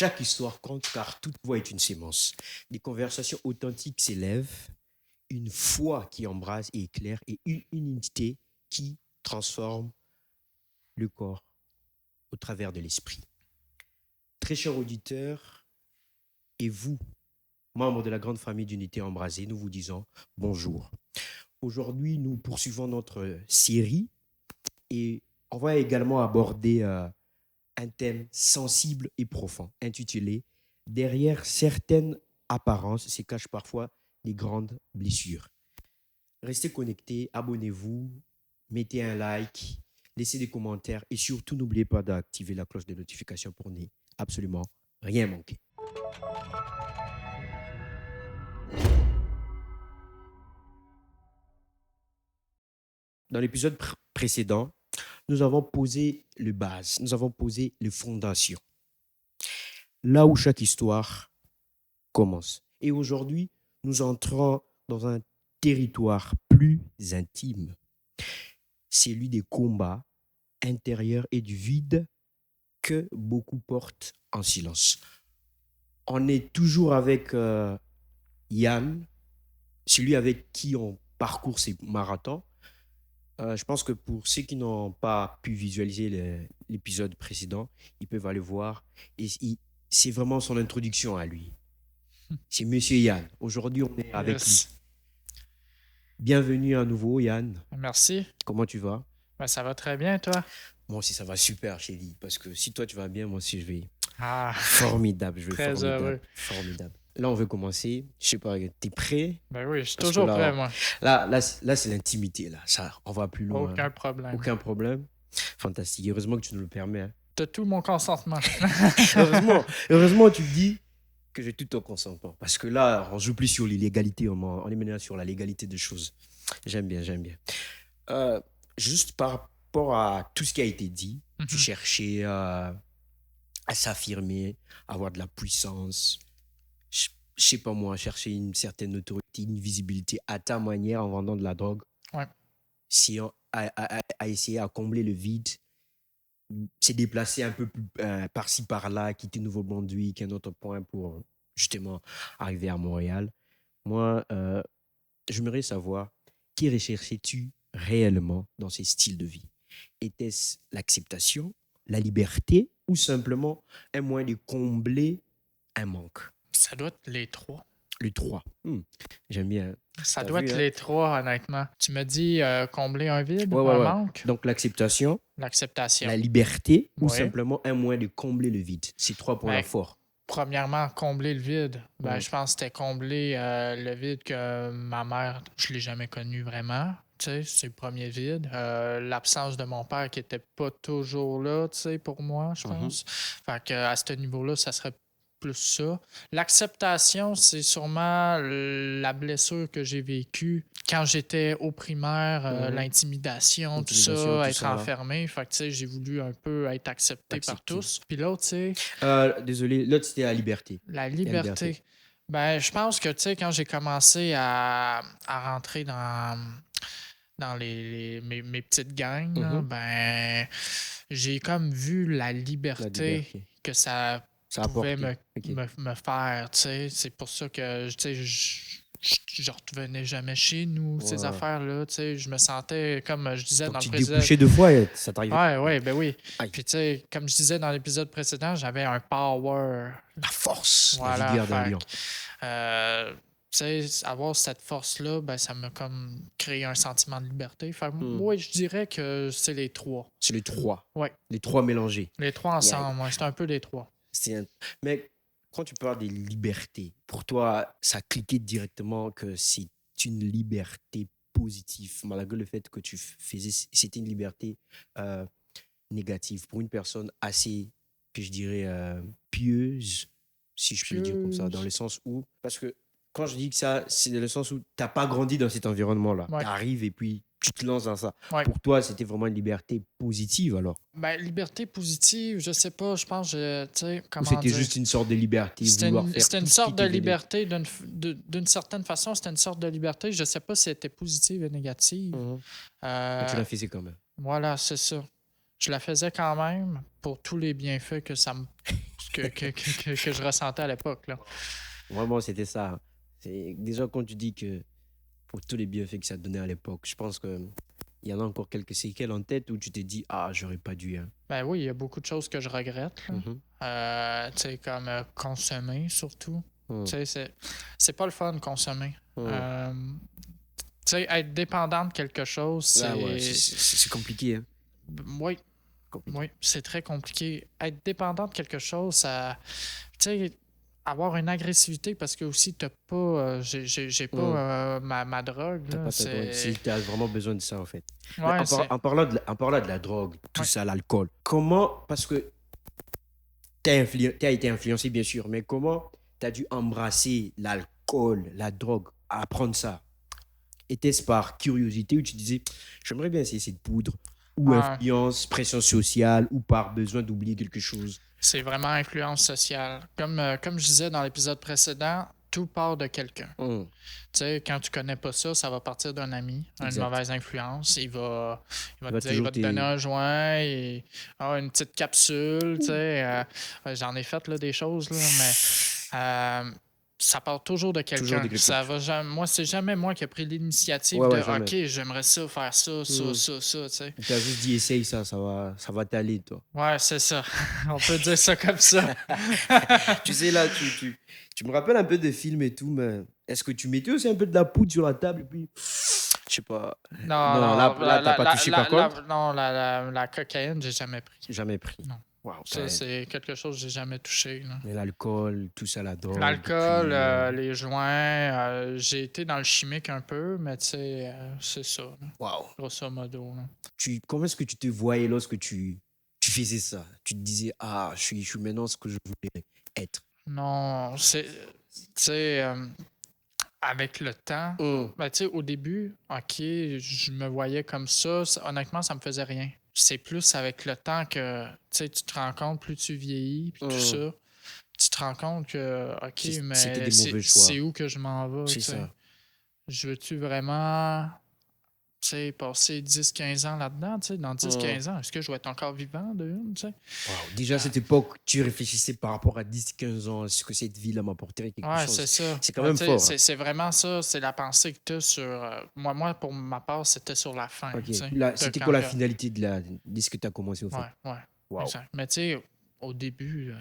Chaque histoire compte car toute voix est une sémence. Des conversations authentiques s'élèvent, une foi qui embrase et éclaire et une unité qui transforme le corps au travers de l'esprit. Très chers auditeurs, et vous, membres de la grande famille d'Unité Embrasée, nous vous disons bonjour. Aujourd'hui, nous poursuivons notre série et on va également aborder un thème sensible et profond, intitulé « Derrière certaines apparences se cachent parfois des grandes blessures ». Restez connectés, abonnez-vous, mettez un like, laissez des commentaires et surtout n'oubliez pas d'activer la cloche de notification pour ne absolument rien manquer. Dans l'épisode précédent, nous avons posé les bases, nous avons posé les fondations. Là où chaque histoire commence. Et aujourd'hui, nous entrons dans un territoire plus intime, celui des combats intérieurs et du vide que beaucoup portent en silence. On est toujours avec Yann, celui avec qui on parcourt ces marathons. Je pense que pour ceux qui n'ont pas pu visualiser l'épisode précédent, ils peuvent aller voir. Et c'est vraiment son introduction à lui. C'est Monsieur Yann. Aujourd'hui, on est avec lui. Bienvenue à nouveau, Yann. Merci. Comment tu vas? Ben, ça va très bien, toi? Moi aussi, ça va super, chérie. Parce que si toi, tu vas bien, moi aussi, je vais... Ah, Formidable, je vais très formidable. heureux. Formidable. Là, on veut commencer. Je sais pas, t'es prêt? Ben oui, je suis Parce que toujours là, prêt, moi. Là, c'est l'intimité. Là. Ça, on va plus loin. Aucun problème. Aucun problème. Fantastique. Heureusement que tu nous le permets. Hein. T'as tout mon consentement. heureusement, tu me dis que j'ai tout ton consentement. Parce que là, on joue plus sur l'illégalité. On est maintenant sur la légalité des choses. J'aime bien. Juste par rapport à tout ce qui a été dit, tu cherchais à s'affirmer, à avoir de la puissance. Je sais pas moi, chercher une certaine autorité, une visibilité à ta manière en vendant de la drogue. Ouais. Si on a essayé à combler le vide, s'est déplacé un peu plus par-ci par-là, quitter Nouveau-Brunswick, qu'un autre point pour justement arriver à Montréal. Moi, j'aimerais savoir, qui recherchais-tu réellement dans ces styles de vie? Était-ce l'acceptation, la liberté ou simplement un moyen de combler un manque? Ça doit être les trois. Les trois. J'aime bien. Ça doit être les trois, honnêtement. Tu me dis combler un vide, Ouais. manque? Donc, l'acceptation, L'acceptation. la liberté ou Ouais. simplement un moyen de combler le vide. C'est trois points forts. Premièrement, combler le vide. Je pense que c'était combler le vide que ma mère, je ne l'ai jamais connu vraiment. Tu sais, c'est le premier vide. L'absence de mon père qui n'était pas toujours là, tu sais, pour moi, je pense. Fait que à ce niveau-là, ça serait plus ça. L'acceptation, c'est sûrement la blessure que j'ai vécue quand j'étais au primaire, l'intimidation, tout ça, être enfermé. Fait que, tu sais, j'ai voulu un peu être accepté par tous. Puis l'autre, tu sais... désolé, l'autre, c'était la liberté. La liberté. Ben, je pense que, tu sais, quand j'ai commencé à rentrer dans mes petites gangs, là, ben, j'ai comme vu la liberté que ça pouvait me faire, tu sais. C'est pour ça que, tu sais, je revenais jamais chez nous, ces affaires-là, tu sais. Je me sentais, comme je disais dans le précédent... Tu t'es couché deux fois, ça t'arrivait? Ouais, ben oui. Aïe. Puis, tu sais, comme je disais dans l'épisode précédent, j'avais un power. La force, voilà, la vigueur d'un lion. Tu sais, avoir cette force-là, ben, ça m'a comme créé un sentiment de liberté. Fait oui, je dirais que c'est les trois. C'est les trois? Oui. Les trois mélangés? Les trois ensemble, ouais, c'est un peu les trois. Mais quand tu parles des libertés, pour toi, ça cliquait directement que c'est une liberté positive, malgré le fait que tu faisais, c'était une liberté négative pour une personne assez, que je dirais, pieuse, si je peux le dire comme ça, dans le sens où, parce que quand je dis que ça, c'est dans le sens où tu n'as pas grandi dans cet environnement-là. Ouais. Tu arrives et puis tu te lances dans ça. Ouais. Pour toi, c'était vraiment une liberté positive alors? Ben, liberté positive, je sais pas, je pense, tu sais, comment ou c'était juste une sorte de liberté? C'était une sorte de liberté, d'une certaine façon, c'était une sorte de liberté. Je sais pas si elle était positive ou négative. Tu l'as fait quand même. Voilà, c'est ça. je la faisais quand même pour tous les bienfaits que que je ressentais à l'époque, là. Vraiment, c'était ça. Déjà, quand tu dis que pour tous les bienfaits que ça donnait à l'époque, je pense que il y en a encore quelques séquelles en tête où tu t'es dit, ah, j'aurais pas dû, hein. Ben oui, il y a beaucoup de choses que je regrette, là. Mhm. Tu sais, comme consommer, surtout. Mhm. Tu sais, c'est pas le fun de consommer. Mhm. Tu sais, être dépendant de quelque chose, Ah ouais, c'est... c'est compliqué, hein. Oui, Compliqué. oui, c'est très compliqué. Être dépendant de quelque chose, ça... Tu sais, avoir une agressivité parce que aussi, t'as pas... j'ai pas ma drogue, T'as là, pas ta drogue. c'est... Si t'as vraiment besoin de ça, en fait. Mais Ouais, c'est... en parlant de la drogue, tout Ouais. ça, l'alcool, comment, parce que t'as été influencé, bien sûr, mais comment t'as dû embrasser l'alcool, la drogue, apprendre ça? Était-ce par curiosité où tu disais, j'aimerais bien essayer cette poudre, ou Ouais. influence, pression sociale, ou par besoin d'oublier quelque chose? C'est vraiment influence sociale. Comme je disais dans l'épisode précédent, tout part de quelqu'un. Hum, Tu sais, quand tu connais pas ça, ça va partir d'un ami, une Exact. mauvaise influence. Il va Il te va dire, il toujours va te donner un joint, et une petite capsule. Tu sais, j'en ai fait là, des choses, là, mais ça part toujours de Toujours quelqu'un. de quelqu'un. Ça va jamais, moi, c'est jamais moi qui ai pris l'initiative Ouais, de ouais, jamais. OK, j'aimerais ça, faire ça, ça, Hum. ça, tu sais. Tu as juste dit, essaye ça, ça va t'aller, toi. Ouais, c'est ça. On peut dire ça comme ça. Tu sais, là, tu me rappelles un peu des films et tout, mais est-ce que tu mettais aussi un peu de la poudre sur la table et puis, je sais pas. Non, Non, non, là, t'as pas touché par contre? non, la cocaïne, j'ai jamais pris. Jamais pris. Non. Waouh, Ça, c'est quelque chose que j'ai jamais touché, là. mais l'alcool, tout ça, la drogue. L'alcool, puis, les joints, j'ai été dans le chimique un peu, mais tu sais, c'est ça, là, Waouh. grosso modo, là. Comment est-ce que tu te voyais lorsque tu faisais ça? Tu te disais, ah, je suis maintenant ce que je voulais être. Non, c'est, tu sais, avec le temps, ben, tu sais, au début, OK, je me voyais comme ça. Honnêtement, ça me faisait rien. C'est plus avec le temps que, tu sais, tu te rends compte, plus tu vieillis, puis tout ça, tu te rends compte que, OK, C'était mais des mauvais choix. c'est où que je m'en vais, C'est tu sais. ça. Je veux-tu vraiment, tu sais, passer 10-15 ans là-dedans, tu sais, dans 10-15 ans, est-ce que je vais être encore vivant de une, tu sais? Wow. Déjà, à cette époque, tu réfléchissais par rapport à 10-15 ans, ce que cette vie-là m'apporterait quelque Ouais, chose. c'est ça. C'est quand Ouais, même tu sais, fort. c'est vraiment ça, c'est la pensée que tu as sur... moi, pour ma part, c'était sur la fin, Ok. tu sais. Là, de c'était quand quoi la que- finalité de ce que tu as commencé au fait? Ouais, Wow. exact. Mais tu sais, au début,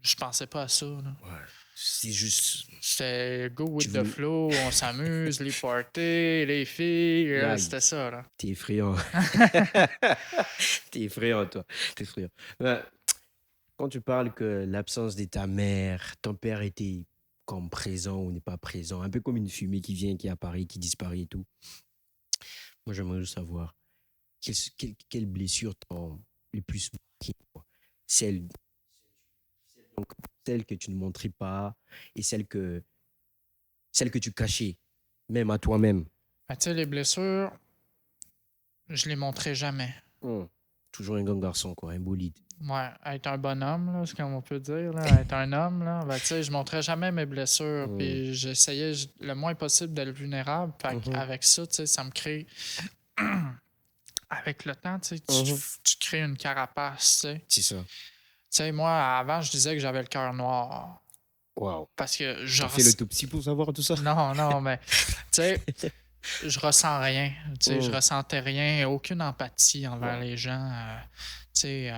je pensais pas à ça, là. Ouais. C'est juste. C'était go with Tu the veux- flow, on s'amuse, les parties, les filles, Aïe. c'était ça, là. T'es effrayant. T'es effrayant, toi. T'es effrayant. Ouais. Quand tu parles que l'absence de ta mère, ton père était comme présent ou n'est pas présent, un peu comme une fumée qui vient, qui apparaît, qui disparaît et tout. Moi, j'aimerais juste savoir quelle blessure t'ont le plus marqué, quoi. Celle, donc, celle que tu ne montrais pas et celle que tu cachais, même à toi-même. Ben, tu sais, les blessures, je les montrais jamais. Toujours un grand garçon, quoi, un bolide. Ouais, être un bonhomme, là, c'est comme on peut dire, là, être un homme, là, ben, tu sais, je montrais jamais mes blessures, puis j'essayais le moins possible d'être vulnérable. Fait avec ça, tu sais, ça me crée... Avec le temps, tu sais, tu crées une carapace, tu sais. C'est ça. Tu sais, moi, avant, je disais que j'avais le cœur noir. Wow. Parce que je T'as fait l'autopsie pour savoir tout ça? Non, mais, tu sais, je ressens rien. Tu sais, je ressentais rien, aucune empathie envers les gens, tu sais,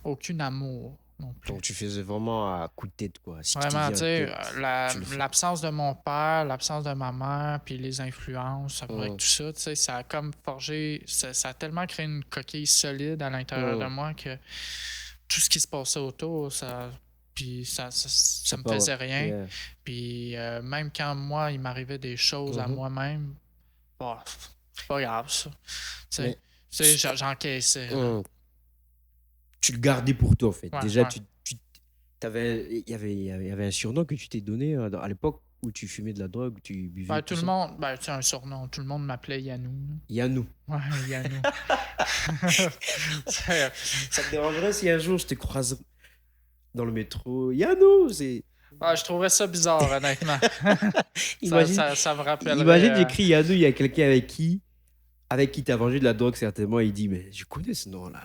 aucun amour non plus. Donc, tu faisais vraiment à coup de tête, quoi. Si Vraiment, tu sais, tu le fais. l'absence de mon père, l'absence de ma mère, puis les influences, avec tout ça, tu sais, ça a comme forgé, ça a tellement créé une coquille solide à l'intérieur de moi que tout ce qui se passait autour, puis ça me faisait rien. Yeah. Puis même quand moi, il m'arrivait des choses à moi-même, bah, c'est pas grave, ça. Tu sais, j'encaissais. Tu le gardais pour toi, en fait. Ouais, Déjà, ouais. il y avait un surnom que tu t'es donné à l'époque où tu fumais de la drogue, tu buvais. Ben, tout tout le ça. monde, ben, c'est un surnom. Tout le monde m'appelait Yannou. Là. Yannou. Ouais, Yannou. Ça te dérangerait si un jour je te croise dans le métro? Yannou, c'est. Ouais, je trouverais ça bizarre, honnêtement. Imagine, ça me rappellerait. imagine, j'écris Yannou, il y a quelqu'un avec qui avec qui t'as vendu de la drogue, certainement, il dit, mais je connais ce nom-là.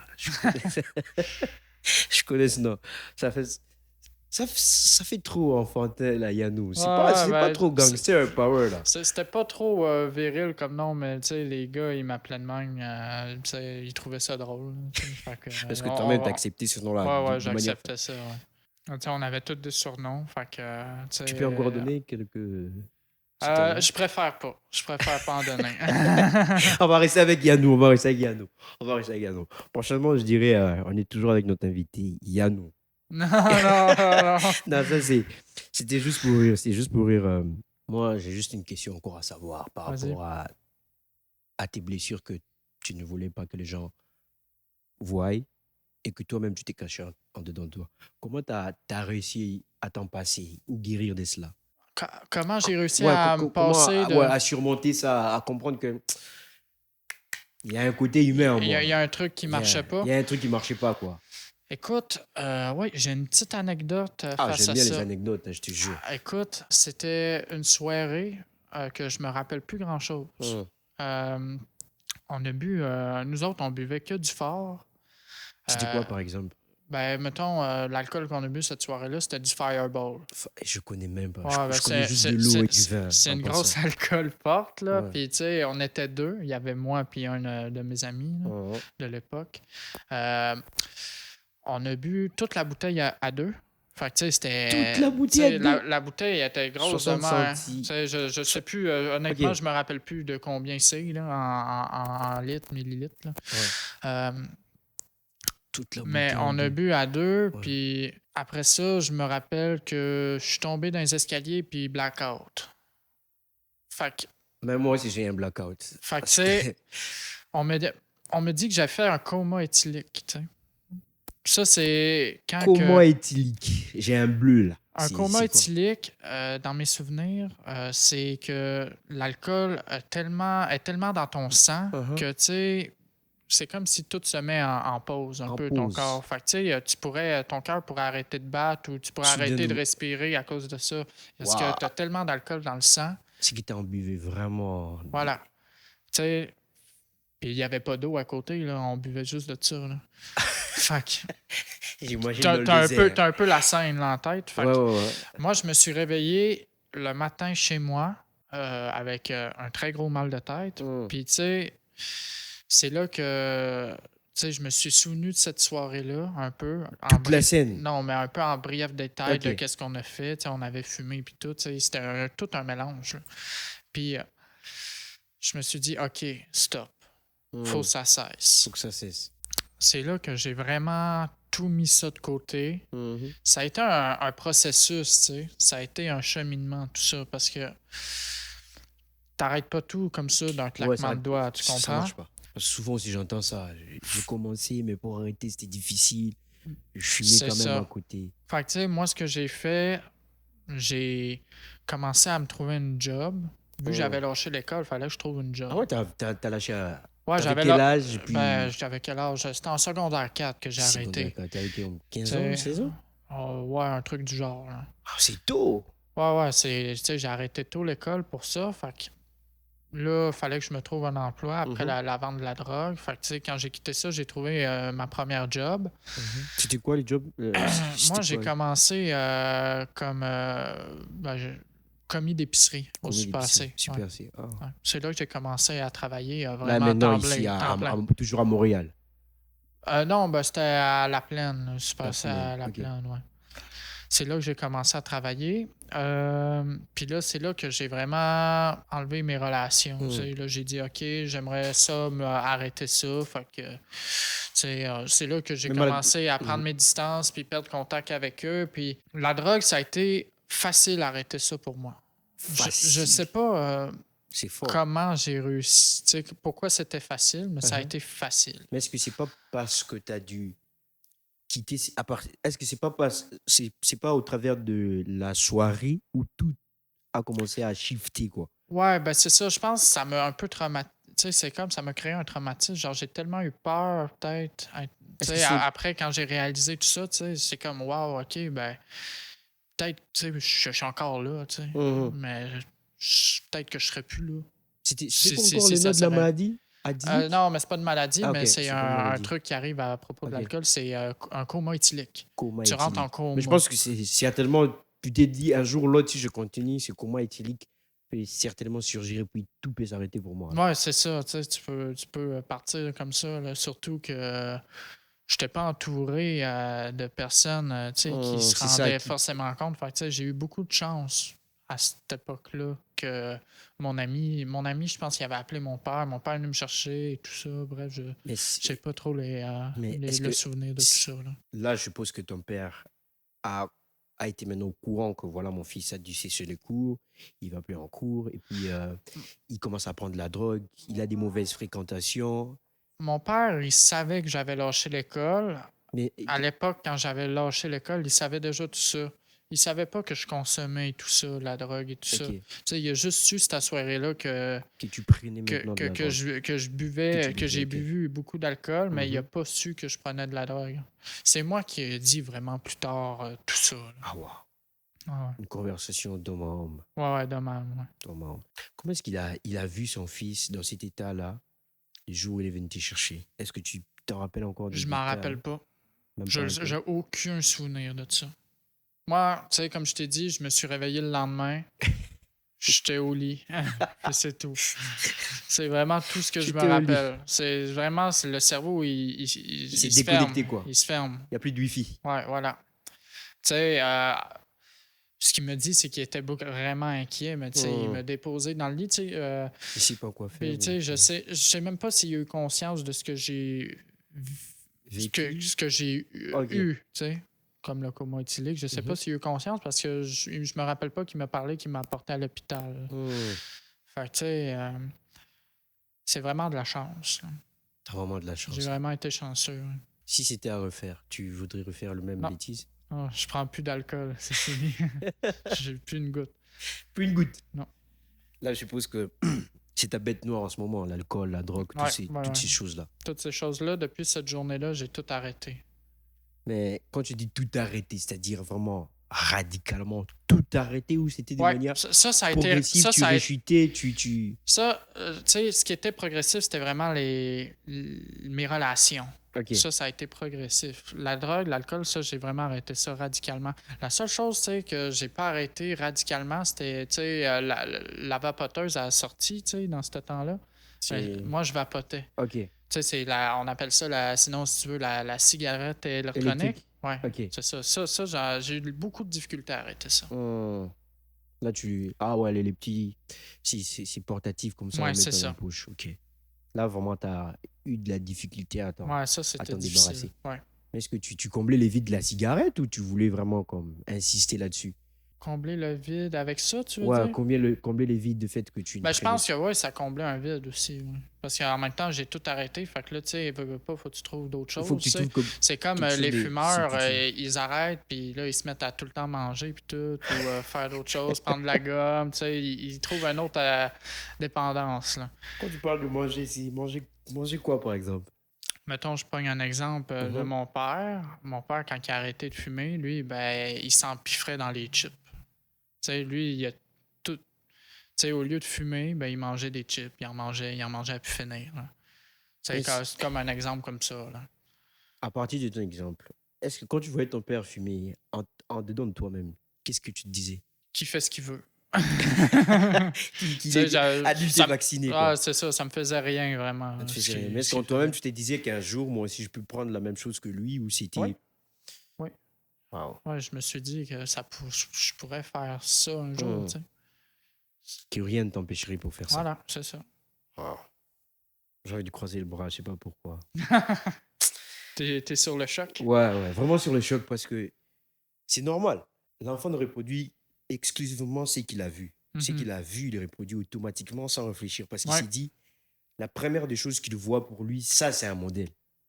Je connais ce nom. Ça fait, ça fait trop enfantin, là, Yannou. Ouais, ouais, C'est pas ben, trop gangster power, là. c'était pas trop viril comme nom, mais tu sais, les gars, ils m'appelaient de même. Tu sais, ils trouvaient ça drôle. Tu sais, fait que, Est-ce que toi-même t'as accepté ce nom-là ouais, de manière. j'acceptais ça, ouais. Tu sais, on avait tous des surnoms, fait que, tu Tu peux encore sais, donner quelques. Si t'en as. je préfère pas. Je préfère pas en donner. On va rester avec Yannou. On va rester avec Yannou. On va rester avec Yannou. Prochainement, je dirais, on est toujours avec notre invité, Yannou. Non, non, non, non. Non, ça, c'était juste pour rire. C'est juste pour rire. Moi, j'ai juste une question encore à savoir par Vas-y. rapport à tes blessures que tu ne voulais pas que les gens voient et que toi-même, tu t'es caché en dedans de toi. Comment tu as réussi à t'en passer ou guérir de cela? Comment j'ai réussi Ouais, à me comment passer ouais, de. à surmonter ça, à comprendre que il y a un côté humain en Il moi. y a un truc qui marchait pas. Il y a un truc qui marchait pas, quoi. Écoute, ouais, j'ai une petite anecdote face J'aime à bien les ça. anecdotes, je te jure. Écoute, c'était une soirée que je me rappelle plus grand-chose. Euh, on a bu, nous autres, on buvait que du fort. C'était quoi, par exemple? Ben, mettons, l'alcool qu'on a bu cette soirée-là, c'était du Fireball. Je connais même pas. Ouais, ben, Je connais juste de l'eau et du vin. c'est en une passant. grosse alcool forte, là. Ouais. Puis, tu sais, on était deux. Il y avait moi puis un de mes amis là, Ouais. de l'époque. On a bu toute la bouteille à deux. Fait que, tu sais, c'était. Toute la bouteille tu sais, à deux? la bouteille était grosse de 60 mer. centis. Tu sais, je sais plus, honnêtement, Ok. je me rappelle plus de combien c'est là, en litres, millilitres. Là. Ouais. Toute la Mais bouteille en on a deux. bu à deux, Ouais. puis après ça, je me rappelle que je suis tombé dans les escaliers, puis blackout. Fait que, Même moi aussi, j'ai un blackout. fait que, tu sais, on me dit que j'ai fait un coma éthylique, tu sais. Ça, c'est quand Comment que... éthylique? J'ai un bleu, là. Un C'est coma quoi? éthylique, dans mes souvenirs, c'est que l'alcool est tellement dans ton sang que, tu sais, c'est comme si tout se met en pause un En peu, ton pause. corps. Fait que, tu sais, ton cœur pourrait arrêter de battre ou tu pourrais arrêter de Soudainement. respirer à cause de ça. Parce que Wow. tu as tellement d'alcool dans le sang. C'est que t'en buvais vraiment. Voilà. Tu sais, puis il n'y avait pas d'eau à côté, là. On buvait juste de ça, là. Fait que J'imagine t'as dans le t'as désert. un peu la scène là, en tête. Fait que Ouais. moi, je me suis réveillé le matin chez moi avec un très gros mal de tête. Puis, tu sais, c'est là que je me suis souvenu de cette soirée-là un peu. Toute la scène. Non, mais un peu en brief détail de Ok. qu'est-ce qu'on a fait. Tu sais, on avait fumé puis tout. Tu sais, c'était tout un mélange. Là. Puis, je me suis dit, OK, stop. Faut que ça cesse. Faut que ça cesse. C'est là que j'ai vraiment tout mis ça de côté. Ça a été un processus, tu sais. Ça a été un cheminement, tout ça, parce que t'arrêtes pas tout comme ça d'un claquement de doigts, tu Ça comprends? marche pas. Parce que souvent, si j'entends ça, j'ai commencé, mais pour arrêter, c'était difficile. Je fumais C'est quand même ça. à côté. Fait que, tu sais, moi, ce que j'ai fait, j'ai commencé à me trouver une job. Vu que j'avais lâché l'école, il fallait que je trouve une job. Ah ouais, t'as lâché à. Ouais, T'avais quel âge? Puis... j'avais quel âge? C'était en secondaire 4 que j'ai arrêté. T'avais 15 T'sais, ans, 16 ans? Ouais, un truc du genre. Là. Ah, c'est tôt! Ouais, j'ai arrêté tôt l'école pour ça. Fait que là, il fallait que je me trouve un emploi après la vente de la drogue. Fait que, tu sais, quand j'ai quitté ça, j'ai trouvé ma première job. C'était quoi les jobs? Moi, j'ai commencé comme commis d'épicerie au Super C. Super Ouais. C. Ah. Ouais. C'est là que j'ai commencé à travailler Là, vraiment maintenant, temps ici, plein. toujours à Montréal. Non, ben, c'était à La Plaine. Super C à La ok. Plaine, ouais. C'est là que j'ai commencé à travailler. Puis là, c'est là que j'ai vraiment enlevé mes relations. Tu sais, là, j'ai dit, OK, j'aimerais ça, arrêter ça. Fait que, c'est là que j'ai commencé à prendre mes distances puis perdre contact avec eux. Puis la drogue, ça a été facile à arrêter ça pour moi. Je sais pas c'est fort. comment j'ai réussi. Tu sais, pourquoi c'était facile, mais ça a été facile. Mais est-ce que c'est pas parce que tu as dû quitter est-ce que c'est pas au travers de la soirée où tout a commencé à shifter quoi? Ouais, ben c'est ça, je pense que ça m'a un peu traumatisé. Tu sais, c'est comme ça m'a créé un traumatisme, genre j'ai tellement eu peur peut-être. Tu sais, après quand j'ai réalisé tout ça, tu sais, c'est comme wow, OK, ben peut-être tu sais je suis encore là, tu sais. Mais peut-être que je serais plus là. C'était pas encore les notes de la maladie? Adylique? Non, mais c'est pas une maladie, Ah, mais ok, c'est c'est pas une un maladie. truc qui arrive à propos de Ok, l'alcool, c'est un coma éthylique. coma Tu rentres en éthylique. Mais je coma. pense que c'est certainement, tu t'es dit un jour ou l'autre, si je continue, ce coma éthylique peut certainement surgir et puis tout peut s'arrêter pour moi. Ouais, c'est ça, tu sais, tu peux partir comme ça, là, surtout que je n'étais pas entouré de personnes, tu sais, qui se C'est ça rendaient qui. forcément compte. Fait que, tu sais, j'ai eu beaucoup de chance à cette époque-là que mon ami, je pense qu'il avait appelé mon père est venu me chercher et tout ça. Bref, je Mais, sais pas trop mais est-ce le que souvenir de tout si- ça, là. là, je suppose que ton père a, a été maintenant au courant que voilà, mon fils a dû cesser les cours, il va plus en cours, et puis il commence à prendre de la drogue, il a des mauvaises fréquentations. Mon père, il savait que j'avais lâché l'école. Mais À l'époque, quand j'avais lâché l'école, il savait déjà tout ça. Il savait pas que je consommais et tout ça, la drogue et tout ça. ok, Tu sais, il a juste su cette soirée-là que tu prenais maintenant de la drogue, que je que tu buvais, que buvais, j'ai ok. bu beaucoup d'alcool, mais il a Mhm. pas su que je prenais de la drogue. C'est moi qui ai dit vraiment plus tard tout ça, là. Ah, wow. Ouais, Une conversation d'homme à homme. ouais, dommage. Ouais. D'homme à homme. Comment est-ce il a vu son fils dans cet état-là le jour où il est venu te chercher? Est-ce que tu te rappelles encore des Je m'en détails? rappelle pas. Même pas un peu? J'ai aucun souvenir de ça. Moi, tu sais, comme je t'ai dit, je me suis réveillé le lendemain. J'étais au lit. Et c'est tout. C'est vraiment tout ce que je me J'étais au lit. rappelle. C'est le cerveau, Il s'est il se ferme. déconnecté, quoi. Il se ferme. Il n'y a plus de Wi-Fi. Ouais, voilà. Tu sais, ce qu'il me dit, c'est qu'il était vraiment inquiet, mais tu sais, il m'a déposé dans le lit, tu sais. Il ne sait pas quoi faire. Puis, tu sais, je sais même pas s'il a eu conscience de ce que j'ai Vécu. ce que j'ai Ok. eu, tu sais, comme le coma éthylique. Je sais pas Mhm. s'il a eu conscience parce que je me rappelle pas qu'il m'a parlé, qu'il m'a apporté à l'hôpital. Fait que, tu sais, c'est vraiment de la chance, là. T'as vraiment de la J'ai chance. vraiment été chanceux. Ouais. Si c'était à refaire, tu voudrais refaire le même Non. bêtise? Oh, je prends plus d'alcool, c'est fini. J'ai plus une goutte. Plus une goutte. Non. Là, je suppose que c'est ta bête noire en ce moment, l'alcool, la drogue, Ouais, toutes ces choses-là. Toutes ces choses-là, depuis cette journée-là, j'ai tout arrêté. Mais quand tu dis tout arrêter, c'est-à-dire vraiment radicalement tout arrêter ou c'était de Ouais, manière ça a été. progressive, tu rechutais, tu... Ça, tu sais, ce qui était progressif, c'était vraiment mes relations. Ok. Ça a été progressif. La drogue, l'alcool, ça, j'ai vraiment arrêté ça radicalement. La seule chose, tu sais, que j'ai pas arrêté radicalement, c'était, tu sais, la vapoteuse a sorti, tu sais, dans ce temps-là. C'est... Moi, je vapotais. Ok. Tu sais, on appelle ça, sinon, si tu veux, la cigarette électronique. Électrique. Ouais, Ok. c'est ça. J'ai eu beaucoup de difficultés à arrêter ça. Là, tu... Ah ouais, les petits... C'est portatif comme ça, Ouais, on met c'est dans la ça. poche. Ok. Là, vraiment, tu as eu de la difficulté à Ouais, ça, à c'était t'en difficile. débarrasser. Ouais. Mais est-ce que tu comblais les vides de la cigarette ou tu voulais vraiment comme insister là-dessus? Combler le vide avec ça, tu veux Ouais, dire? combler les vides de fait que tu ne Ben, je prenais... pense que ouais, ça comblait un vide aussi. Ouais. Parce qu'en même temps, j'ai tout arrêté. Fait que là, tu sais, veux pas, faut que tu trouves d'autres Il choses. faut que tu Tu sais. trouves comme C'est comme quelque chose les de fumeurs, substitut. ils arrêtent, puis là, ils se mettent à tout le temps manger, puis tout, ou faire d'autres choses, prendre de la gomme, tu sais, ils trouvent une autre dépendance, là. Quand tu parles de manger, c'est manger quoi, par exemple? Mettons, je prends un exemple de mon père. Mon père, quand il a arrêté de fumer, lui, ben, il s'empiffrait dans les chips. Tu sais, lui, il a tout. Tu sais, au lieu de fumer, ben, il mangeait des chips. Il en mangeait à pu finir, là. Mais C'est comme un exemple comme ça, là. à partir de ton exemple, est-ce que quand tu voyais ton père fumer en dedans de toi-même, qu'est-ce que tu te disais? Qui fait ce qu'il veut. Qu'il Tu sais, est adulte et vacciné, quoi. c'est ça, ça me faisait rien, vraiment. Ça te ce faisait rien. qu'il Mais est-ce ce qu'en qu'il toi-même, faisait. tu te disais qu'un jour, moi aussi, je peux prendre la même chose que lui ou c'était... Oui. Oui. Wow. Ouais, je me suis dit que je pourrais faire ça un jour, tu sais. Que rien ne t'empêcherait pour faire ça. Voilà, c'est ça. Wow. J'ai envie de croiser le bras, je sais pas pourquoi. T'es sur le choc? Ouais, vraiment sur le choc parce que c'est normal. L'enfant ne reproduit exclusivement ce qu'il a vu. Ce qu'il a vu, il reproduit automatiquement sans réfléchir parce qu'il Ouais. s'est dit, la première des choses qu'il voit pour lui, ça, c'est un modèle.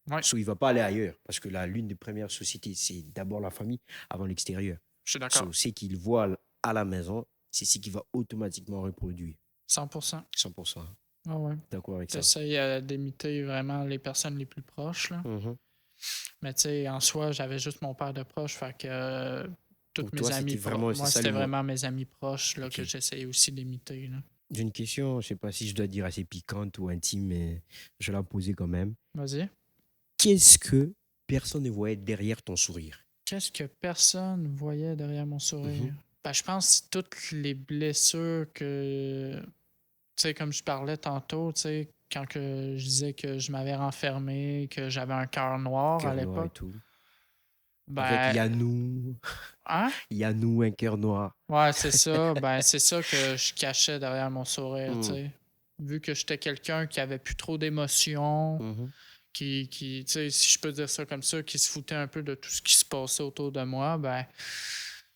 Ouais. So, il ne va pas aller ailleurs parce que l'une des premières sociétés, c'est d'abord la famille avant l'extérieur. Je suis d'accord. So, ce qu'il voit à la maison, c'est ce qu'il va automatiquement reproduire. 100%. 100%. Hein. Ah ouais. D'accord avec ça. J'essaye d'imiter vraiment les personnes les plus proches, là. Mais tu sais, en soi, j'avais juste mon père de proche, fait que Pour toutes toi, mes amis c'était vraiment, moi, c'est ça c'était le mot. vraiment mes amis proches là, Ok. que j'essayais aussi d'imiter, là. J'ai une question, je sais pas si je dois dire assez piquante ou intime, mais je vais la poser quand même. Vas-y. Qu'est-ce que personne ne voyait derrière ton sourire? Qu'est-ce que personne voyait derrière mon Mhm. sourire? Ben, je pense que toutes les blessures que, tu sais, comme je parlais tantôt, tu sais, quand que je disais que je m'avais renfermé, que j'avais un cœur noir à Cœur noir et l'époque, tout. En fait, il ben, y a nous, hein? il y a nous, un cœur noir. Ouais, c'est ça. Ben, c'est ça que je cachais derrière mon sourire, tu Mm. sais. Vu que j'étais quelqu'un qui avait plus trop d'émotions, Mhm. tu sais, si je peux dire ça comme ça, qui se foutait un peu de tout ce qui se passait autour de moi, ben,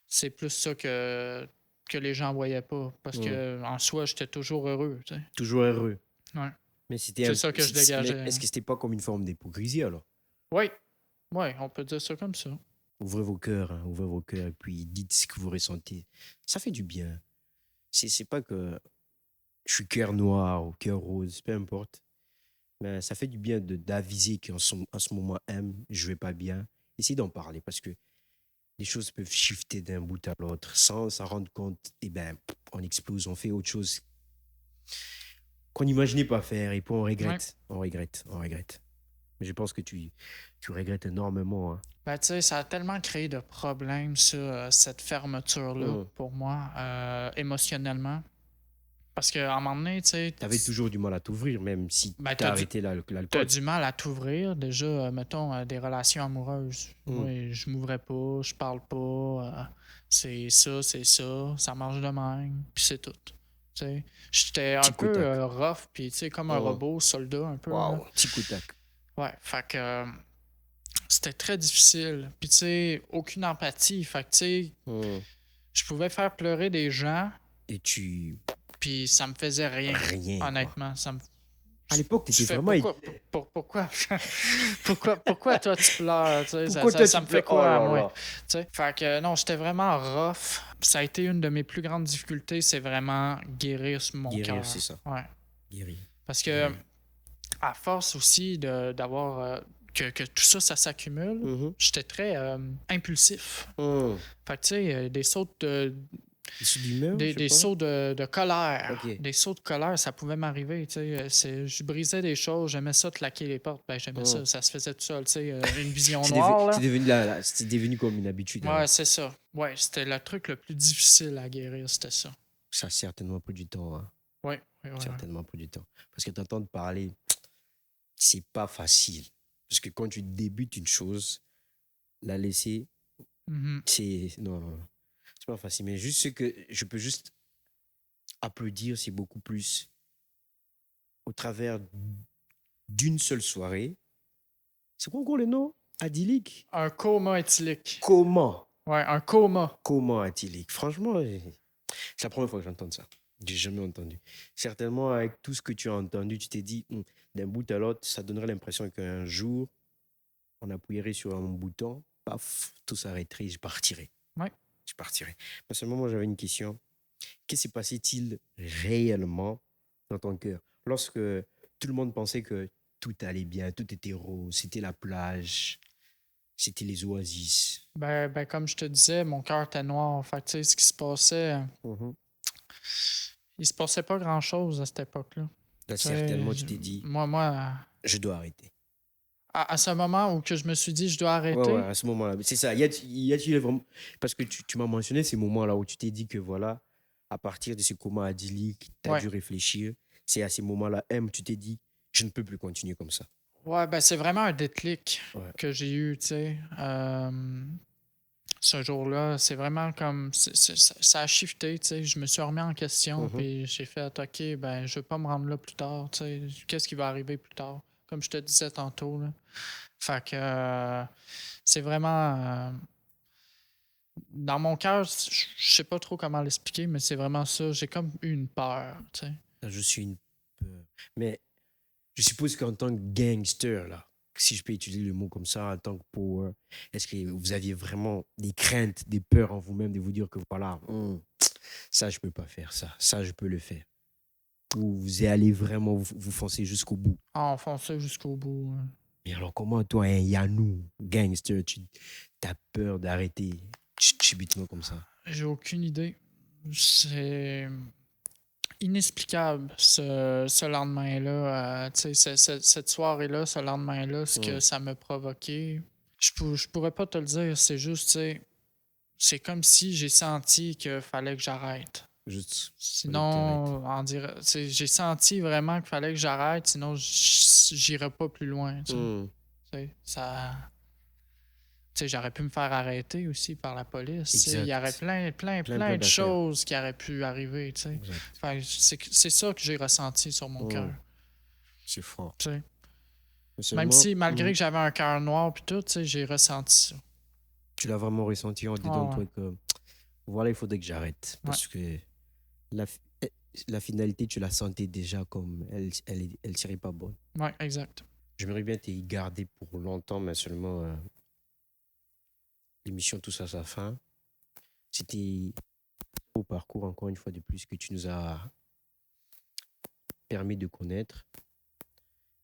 c'est plus ça que les gens voyaient pas. Parce Mm. que en soi, j'étais toujours heureux, tu sais. Toujours heureux. Ouais. Mais c'était C'est ça que je mais dégageais, est-ce hein. que c'était pas comme une forme d'hypocrisie alors? Oui, oui, on peut dire ça comme ça. Ouvrez vos cœurs, hein, ouvrez vos cœurs et puis dites ce que vous ressentez. Ça fait du bien. C'est pas que je suis cœur noir ou cœur rose, peu importe. Mais ça fait du bien d'aviser en ce moment même, je vais pas bien. Essayez d'en parler parce que les choses peuvent shifter d'un bout à l'autre sans s'en rendre compte. Et ben, on explose, on fait autre chose qu'on n'imaginait pas faire et puis on Ouais. regrette, on regrette, on regrette. Mais je pense que tu regrettes énormément. Hein. Ben, tu sais, ça a tellement créé de problèmes, ça, cette fermeture-là, Hum. pour moi, émotionnellement. Parce qu'à un moment donné, tu sais, T'avais toujours du mal à t'ouvrir, même si ben, t'as arrêté t'as l'alcool. du mal à t'ouvrir. Déjà, mettons, des relations amoureuses. Hum. Moi, je m'ouvrais pas, je parle pas. C'est ça marche de même, puis c'est tout. Tu sais, j'étais un Tic au peu tac. rough, puis tu sais, comme un Hum. robot, soldat, un peu, là. Waouh, tic au tac. Ouais, fait que c'était très difficile. Puis tu sais, aucune empathie. Fait que tu sais, Hum. je pouvais faire pleurer des gens, Et tu. puis ça me faisait rien. Rien, quoi. Honnêtement, ça me À l'époque, tu t'étais fais vraiment. pourquoi pourquoi toi tu pleures, tu sais, Pourquoi toi ça tu me fait pleures? Oh quoi à là moi, tu là. sais. Fait que non, j'étais vraiment rough. Ça a été une de mes plus grandes difficultés, c'est vraiment guérir mon Guérir, cœur. c'est ça. Ouais. Guérir. Parce que Guérir. à force aussi d'avoir que tout ça, ça s'accumule, Mhm. j'étais très impulsif. Hum. Fait que tu sais, Issu d'humeur, je sais des pas. sauts de colère. Ok. Des sauts de colère, ça pouvait m'arriver. Tu sais, je brisais des choses, j'aimais ça claquer les portes. Ben, j'aimais Hum. ça se faisait tout seul. Tu sais, une vision C'est noire, là. devenu, c'est devenu comme une habitude Ouais, alors. c'est ça. Ouais, c'était le truc le plus difficile à guérir, c'était ça. Ça a certainement pris du temps. Hein. Ouais, ouais, ouais. Certainement pris du temps. Parce que t'entendre parler, c'est pas facile. Parce que quand tu débutes une chose, la laisser, Mhm. c'est. Non, non, non. C'est pas facile. Mais juste ce que je peux juste applaudir, c'est beaucoup plus au travers d'une seule soirée. C'est quoi encore le nom? Idyllique. Un coma éthylique. Comment? Ouais, un coma. Comment idyllique? Franchement, c'est la première fois que j'entends ça. J'ai jamais entendu. Certainement, avec tout ce que tu as entendu, tu t'es dit, d'un bout à l'autre, ça donnerait l'impression qu'un jour, on appuierait sur un bouton, paf, tout s'arrêterait et je partirais. Ouais. Je partirais. Mais seulement, moi, j'avais une question. Qu'est-ce qui se passait-il réellement dans ton cœur lorsque tout le monde pensait que tout allait bien, tout était rose, c'était la plage, c'était les oasis. Ben, comme je te disais, mon cœur était noir. Fait que, tu sais, ce qui se passait, Mhm. il se passait pas grand-chose à cette époque-là. Là, Tu sais, certainement, tu t'es dit, moi, je dois arrêter. à ce moment où que je me suis dit, je dois Ouais, ouais, arrêter, à ce moment-là. C'est ça. Y a-t-il vraiment. Parce que tu m'as mentionné ces moments-là où tu t'es dit que voilà, à partir de ce coma idyllique, tu as ouais. dû réfléchir. C'est à ces moments-là, tu t'es dit, je ne peux plus continuer comme ça. Ouais, ben c'est vraiment un déclic Ouais. que j'ai eu, tu sais. Ce jour-là, c'est vraiment comme ça a shifté, tu sais. Je me suis remis en question, Mhm. puis j'ai fait OK, ben je veux pas me rendre là plus tard, tu sais. Qu'est-ce qui va arriver plus tard? Comme je te disais tantôt, là. Fait que c'est vraiment dans mon cœur, je sais pas trop comment l'expliquer, mais c'est vraiment ça. J'ai comme eu une peur, tu sais. Je suis une peur. Mais je suppose qu'en tant que gangster, là, si je peux utiliser le mot comme ça, en tant que power, est-ce que vous aviez vraiment des craintes, des peurs en vous-même de vous dire que voilà, ça, je peux pas faire ça, ça, je peux le faire. Ou vous allez vraiment vous foncer jusqu'au bout. Ah, on fonçait jusqu'au bout, hein. Mais alors, comment toi, un Yanou, gangster, tu as peur d'arrêter subitement comme ça? J'ai aucune idée. C'est. inexplicable ce lendemain-là. Tu sais, cette soirée-là, ce lendemain-là, ce que ça m'a provoqué. Je pourrais pas te le dire. C'est juste, tu sais, c'est comme si j'ai senti qu'il fallait que j'arrête. Juste, fallait que t'arrêtes. Sinon, j'ai senti vraiment qu'il fallait que j'arrête, sinon j'irais pas plus loin. Tu sais, j'aurais pu me faire arrêter aussi par la police. Tu sais. Il y aurait Exact. plein de d'affaires. choses qui auraient pu arriver. Tu sais. Exact. Fait que c'est ça que j'ai ressenti sur mon cœur. C'est fort. Tu sais. Mais Même seulement, si, malgré que j'avais un cœur noir puis tout, tu sais, j'ai ressenti ça. tu l'as vraiment ressenti en dedans de Ouais. toi que voilà, il faudrait que j'arrête. Parce que la, fi- eh, la finalité, tu la sentais déjà comme elle serait pas bonne. Ouais, exact. J'aimerais bien t'y garder pour longtemps, mais seulement l'émission touche à sa fin. C'était au parcours, encore une fois de plus, que tu nous as permis de connaître.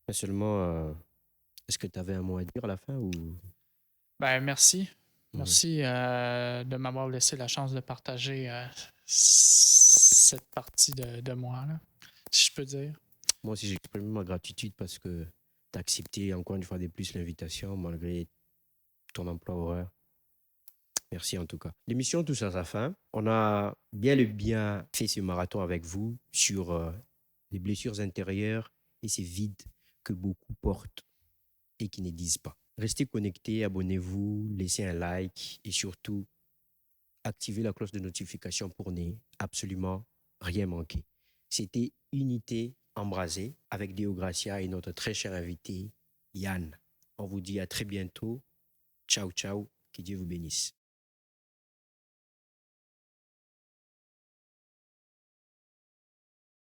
Mais seulement, est-ce que tu avais un mot à dire à la fin ou... Ben, merci. Merci de m'avoir laissé la chance de partager cette partie de moi, là, si je peux dire. Moi aussi, j'exprime ma gratitude parce que tu as accepté encore une fois de plus l'invitation malgré ton emploi horaire. Merci en tout cas. L'émission touche à sa fin. On a bien fait ce marathon avec vous sur les blessures intérieures et ces vides que beaucoup portent et qui ne disent pas. Restez connectés, abonnez-vous, laissez un like et surtout activez la cloche de notification pour ne absolument rien manquer. C'était Unité Embrasée avec Deo Gracia et notre très cher invité Yann. On vous dit à très bientôt. Ciao, ciao. Que Dieu vous bénisse.